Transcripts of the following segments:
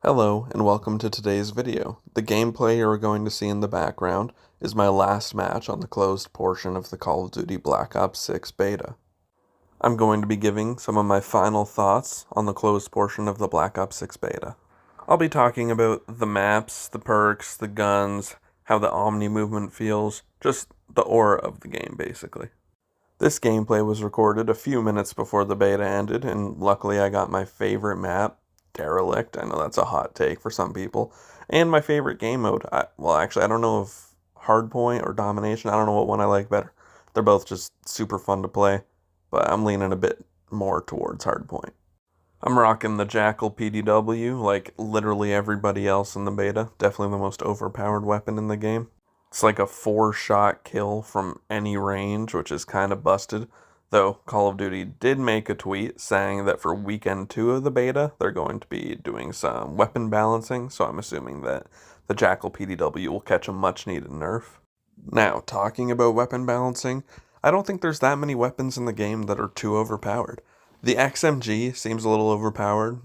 Hello and welcome to today's video. The gameplay you're going to see in the background is my last match on the closed portion of the Call of Duty Black Ops 6 beta. I'm going to be giving some of my final thoughts on the closed portion of the Black Ops 6 beta. I'll be talking about the maps, the perks, the guns, how the Omni movement feels, just the aura of the game basically. This gameplay was recorded a few minutes before the beta ended, and luckily I got my favorite map, Derelict. I know that's a hot take for some people. And my favorite game mode. I don't know if Hardpoint or Domination. I don't know what one I like better. They're both just super fun to play, but I'm leaning a bit more towards Hardpoint. I'm rocking the Jackal PDW like literally everybody else in the beta. Definitely the most overpowered weapon in the game. It's like a 4-shot kill from any range, which is kind of busted. Though Call of Duty did make a tweet saying that for weekend 2 of the beta, they're going to be doing some weapon balancing, so I'm assuming that the Jackal PDW will catch a much needed nerf. Now, talking about weapon balancing, I don't think there's that many weapons in the game that are too overpowered. The XMG seems a little overpowered,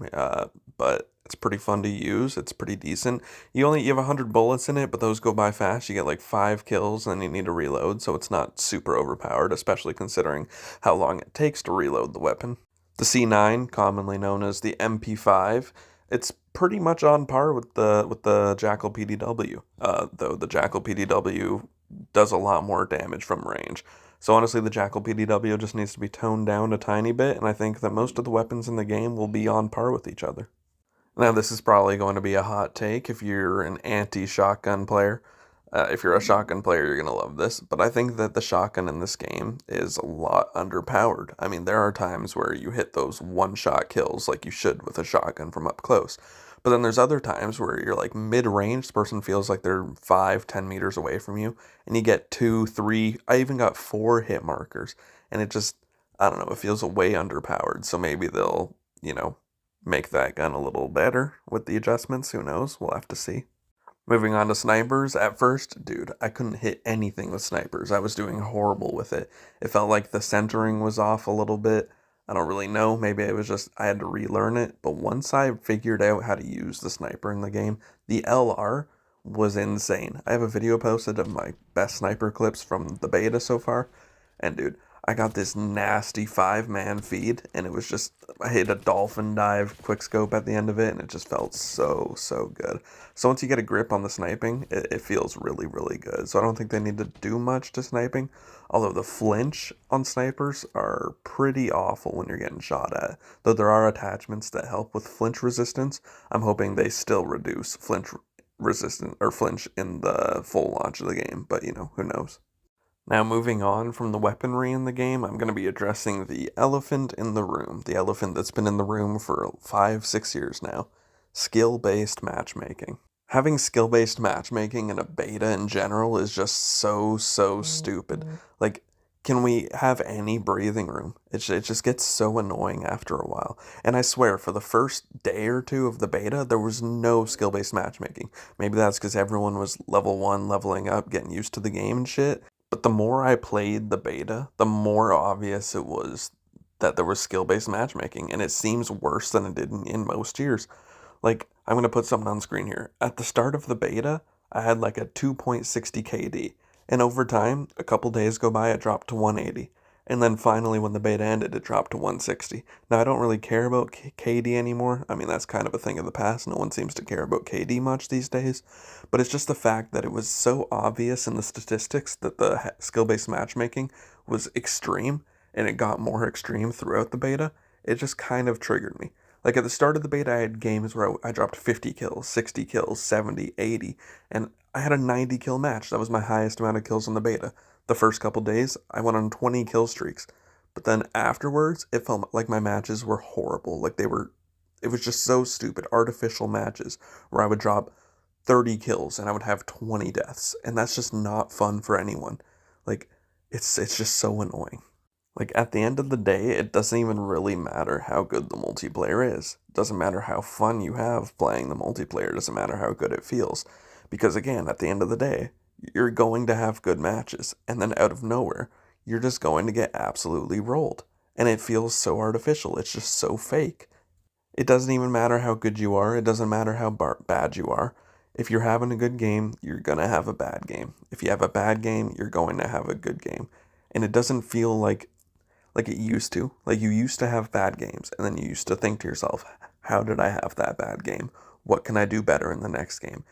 but it's pretty fun to use. It's pretty decent. You have 100 bullets in it, but those go by fast. You get like 5 kills, and then you need to reload, so it's not super overpowered, especially considering how long it takes to reload the weapon. The C9, commonly known as the MP5, it's pretty much on par with the Jackal PDW, though the Jackal PDW does a lot more damage from range. So honestly, the Jackal PDW just needs to be toned down a tiny bit, and I think that most of the weapons in the game will be on par with each other. Now, this is probably going to be a hot take if you're an anti-shotgun player. If you're a shotgun player, you're going to love this, but I think that the shotgun in this game is a lot underpowered. I mean, there are times where you hit those one-shot kills like you should with a shotgun from up close. But then there's other times where you're like mid-range, the person feels like they're 5-10 meters away from you, and you get 2, 3, I even got 4 hit markers, and it just, I don't know, it feels way underpowered, so maybe they'll, make that gun a little better with the adjustments, who knows, we'll have to see. Moving on to snipers, at first, dude, I couldn't hit anything with snipers. I was doing horrible with it. It felt like the centering was off a little bit. I don't really know, maybe it was just I had to relearn it, but once I figured out how to use the sniper in the game, the LR was insane. I have a video posted of my best sniper clips from the beta so far, and dude, I got this nasty 5-man feed, and it was just, I hit a dolphin dive quickscope at the end of it, and it just felt so, so good. So once you get a grip on the sniping, it feels really, really good. So I don't think they need to do much to sniping, although the flinch on snipers are pretty awful when you're getting shot at. Though there are attachments that help with flinch resistance, I'm hoping they still reduce flinch resistance or flinch in the full launch of the game, but who knows. Now, moving on from the weaponry in the game, I'm going to be addressing the elephant in the room. The elephant that's been in the room for 5-6 years now. Skill-based matchmaking. Having skill-based matchmaking in a beta in general is just so stupid. Like, can we have any breathing room? It just gets so annoying after a while. And I swear, for the first day or two of the beta, there was no skill-based matchmaking. Maybe that's because everyone was level 1, leveling up, getting used to the game and shit. But the more I played the beta, the more obvious it was that there was skill-based matchmaking, and it seems worse than it did in most years. Like, I'm going to put something on screen here. At the start of the beta, I had like a 2.60 KD, and over time, a couple days go by, it dropped to 180. And then finally, when the beta ended, it dropped to 160. Now, I don't really care about KD anymore. I mean, that's kind of a thing of the past. No one seems to care about KD much these days. But it's just the fact that it was so obvious in the statistics that the skill-based matchmaking was extreme, and it got more extreme throughout the beta. It just kind of triggered me. Like, at the start of the beta, I had games where I dropped 50 kills, 60 kills, 70, 80, and I had a 90 kill match. That was my highest amount of kills in the beta. The first couple days, I went on 20 kill streaks. But then afterwards, it felt like my matches were horrible. Like it was just so stupid. Artificial matches where I would drop 30 kills and I would have 20 deaths. And that's just not fun for anyone. Like, it's just so annoying. Like, at the end of the day, it doesn't even really matter how good the multiplayer is. It doesn't matter how fun you have playing the multiplayer. It doesn't matter how good it feels. Because again, at the end of the day, you're going to have good matches, and then out of nowhere, you're just going to get absolutely rolled. And it feels so artificial, it's just so fake. It doesn't even matter how good you are. It doesn't matter how bad you are. If you're having a good game, you're going to have a bad game. If you have a bad game, you're going to have a good game. And it doesn't feel like it used to. Like you used to have bad games, and then you used to think to yourself, how did I have that bad game? What can I do better in the next game?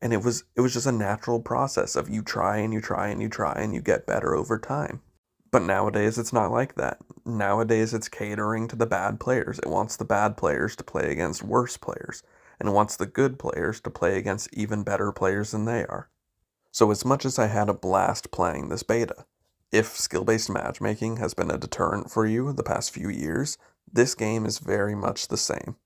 And it was just a natural process of you try and you try and you try and you get better over time. But nowadays it's not like that. Nowadays it's catering to the bad players. It wants the bad players to play against worse players, and it wants the good players to play against even better players than they are. So as much as I had a blast playing this beta, if skill-based matchmaking has been a deterrent for you the past few years, this game is very much the same.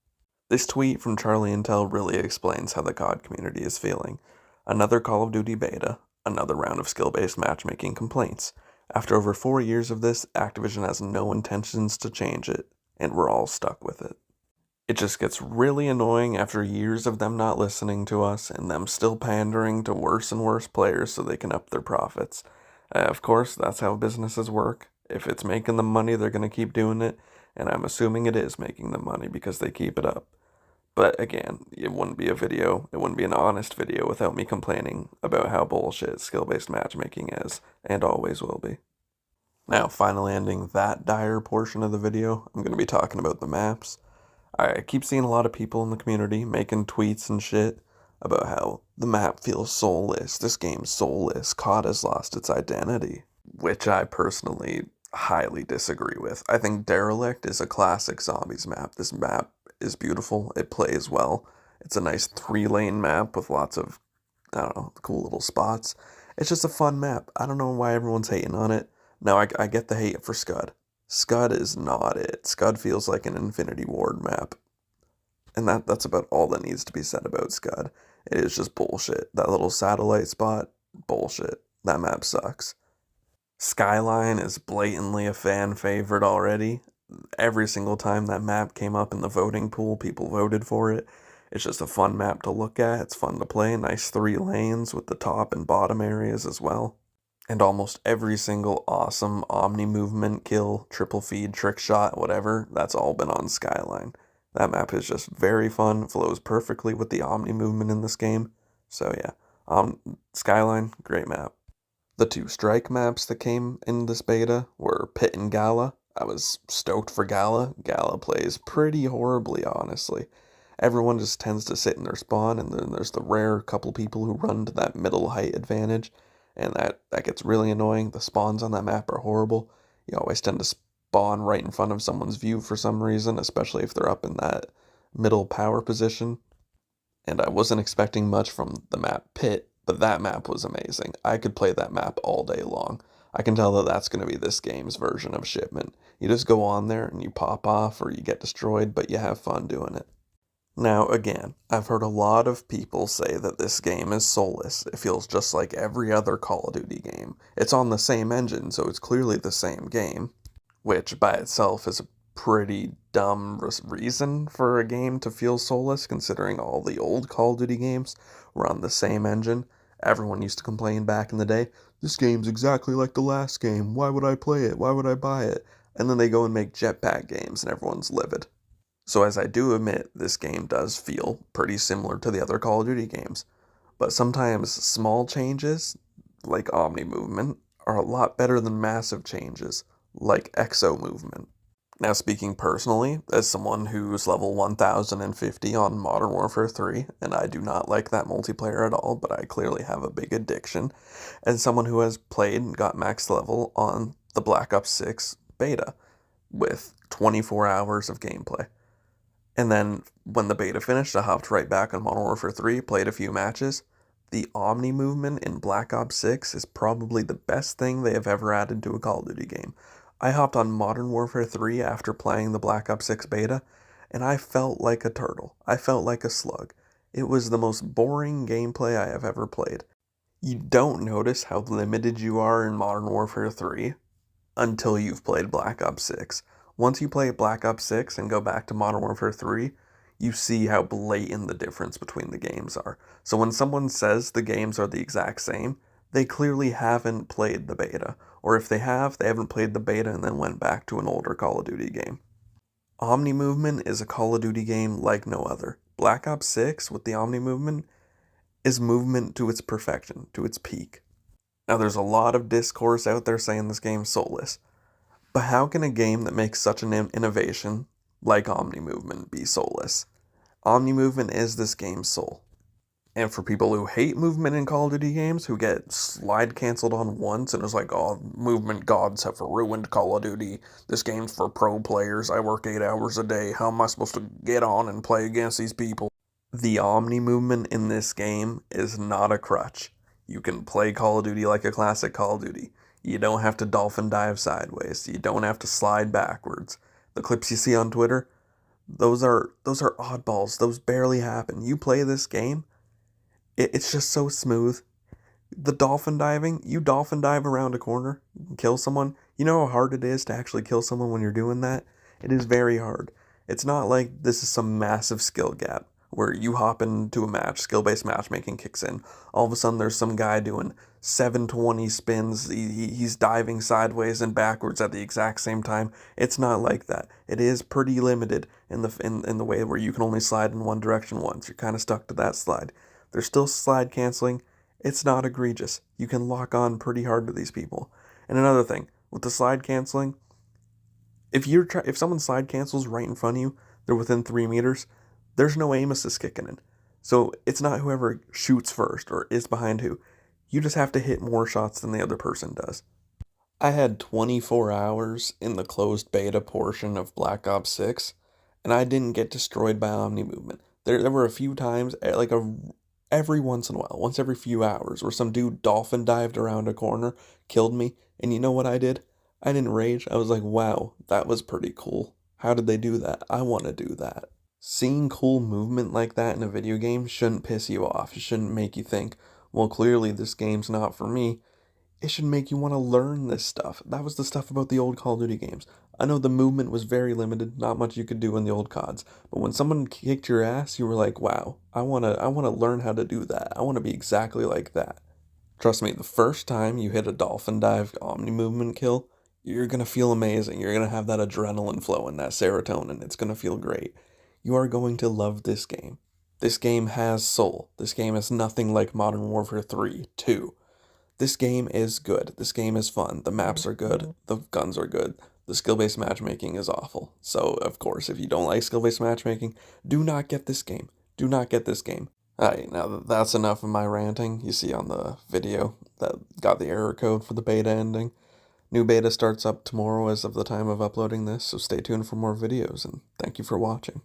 This tweet from Charlie Intel really explains how the COD community is feeling. Another Call of Duty beta, another round of skill-based matchmaking complaints. After over 4 years of this, Activision has no intentions to change it, and we're all stuck with it. It just gets really annoying after years of them not listening to us and them still pandering to worse and worse players so they can up their profits. Of course, that's how businesses work. If it's making them money, they're going to keep doing it, and I'm assuming it is making them money because they keep it up. But again, it wouldn't be a video, it wouldn't be an honest video without me complaining about how bullshit skill-based matchmaking is, and always will be. Now, finally ending that dire portion of the video, I'm going to be talking about the maps. I keep seeing a lot of people in the community making tweets and shit about how the map feels soulless, this game's soulless, COD has lost its identity, which I personally highly disagree with. I think Derelict is a classic zombies map. This map is beautiful, it plays well, it's a nice 3-lane map with lots of, I don't know, cool little spots. It's just a fun map. I don't know why everyone's hating on it. Now, I get the hate for Scud. Scud is not it. Scud feels like an Infinity Ward map. And that's about all that needs to be said about Scud. It is just bullshit. That little satellite spot, bullshit. That map sucks. Skyline is blatantly a fan favorite already. Every single time that map came up in the voting pool, people voted for it. It's just a fun map to look at. It's fun to play. Nice 3 lanes with the top and bottom areas as well. And almost every single awesome Omni movement, kill, triple feed, trick shot, whatever, that's all been on Skyline. That map is just very fun, flows perfectly with the Omni movement in this game. So yeah, Skyline, great map. The 2 strike maps that came in this beta were Pit and Gala. I was stoked for Gala. Gala plays pretty horribly, honestly. Everyone just tends to sit in their spawn, and then there's the rare couple people who run to that middle height advantage, and that gets really annoying. The spawns on that map are horrible. You always tend to spawn right in front of someone's view for some reason, especially if they're up in that middle power position. And I wasn't expecting much from the map Pit, but that map was amazing. I could play that map all day long. I can tell that that's going to be this game's version of Shipment. You just go on there and you pop off or you get destroyed, but you have fun doing it. Now, again, I've heard a lot of people say that this game is soulless. It feels just like every other Call of Duty game. It's on the same engine, so it's clearly the same game, which by itself is a pretty dumb reason for a game to feel soulless, considering all the old Call of Duty games were on the same engine. Everyone used to complain back in the day, this game's exactly like the last game, why would I play it, why would I buy it? And then they go and make jetpack games and everyone's livid. So as I do admit, this game does feel pretty similar to the other Call of Duty games, but sometimes small changes, like Omni movement, are a lot better than massive changes, like Exo movement. Now speaking personally, as someone who's level 1050 on Modern Warfare 3, and I do not like that multiplayer at all, but I clearly have a big addiction, as someone who has played and got max level on the Black Ops 6 beta, with 24 hours of gameplay. And then, when the beta finished, I hopped right back on Modern Warfare 3, played a few matches. The Omni movement in Black Ops 6 is probably the best thing they have ever added to a Call of Duty game. I hopped on Modern Warfare 3 after playing the Black Ops 6 beta, and I felt like a turtle. I felt like a slug. It was the most boring gameplay I have ever played. You don't notice how limited you are in Modern Warfare 3 until you've played Black Ops 6. Once you play Black Ops 6 and go back to Modern Warfare 3, you see how blatant the difference between the games are. So when someone says the games are the exact same, they clearly haven't played the beta. Or if they have, they haven't played the beta and then went back to an older Call of Duty game. Omni movement is a Call of Duty game like no other. Black Ops 6 with the Omni movement is movement to its perfection, to its peak. Now there's a lot of discourse out there saying this game's soulless. But how can a game that makes such an innovation like Omni movement be soulless? Omni movement is this game's soul. And for people who hate movement in Call of Duty games, who get slide canceled on once and is like, oh, movement gods have ruined Call of Duty. This game's for pro players. I work 8 hours a day. How am I supposed to get on and play against these people? The Omni movement in this game is not a crutch. You can play Call of Duty like a classic Call of Duty. You don't have to dolphin dive sideways. You don't have to slide backwards. The clips you see on Twitter, those are oddballs. Those barely happen. You play this game, it's just so smooth. The dolphin diving, you dolphin dive around a corner, you can kill someone. You know how hard it is to actually kill someone when you're doing that? It is very hard. It's not like this is some massive skill gap where you hop into a match, skill-based matchmaking kicks in. All of a sudden there's some guy doing 720 spins. He's diving sideways and backwards at the exact same time. It's not like that. It is pretty limited in the way where you can only slide in one direction once. You're kind of stuck to that slide. There's still slide canceling. It's not egregious. You can lock on pretty hard to these people. And another thing, with the slide canceling, if someone slide cancels right in front of you, they're within 3 meters, there's no aim assist kicking in. So it's not whoever shoots first or is behind who. You just have to hit more shots than the other person does. I had 24 hours in the closed beta portion of Black Ops 6, and I didn't get destroyed by Omni movement. There were a few times, every once in a while, once every few hours, where some dude dolphin dived around a corner, killed me, and you know what I did? I didn't rage. I was like, wow, that was pretty cool. How did they do that? I want to do that. Seeing cool movement like that in a video game shouldn't piss you off. It shouldn't make you think, well, clearly this game's not for me. It should make you want to learn this stuff. That was the stuff about the old Call of Duty games. I know the movement was very limited, not much you could do in the old CODs, but when someone kicked your ass, you were like, wow, I want to learn how to do that. I want to be exactly like that. Trust me, the first time you hit a dolphin dive omni movement kill, you're going to feel amazing. You're going to have that adrenaline flow and that serotonin. It's going to feel great. You are going to love this game. This game has soul. This game is nothing like Modern Warfare 3, 2. This game is good. This game is fun. The maps are good. The guns are good. The skill-based matchmaking is awful. So, of course, if you don't like skill-based matchmaking, do not get this game. Do not get this game. Alright, now that's enough of my ranting. You see on the video that got the error code for the beta ending. New beta starts up tomorrow as of the time of uploading this, so stay tuned for more videos, and thank you for watching.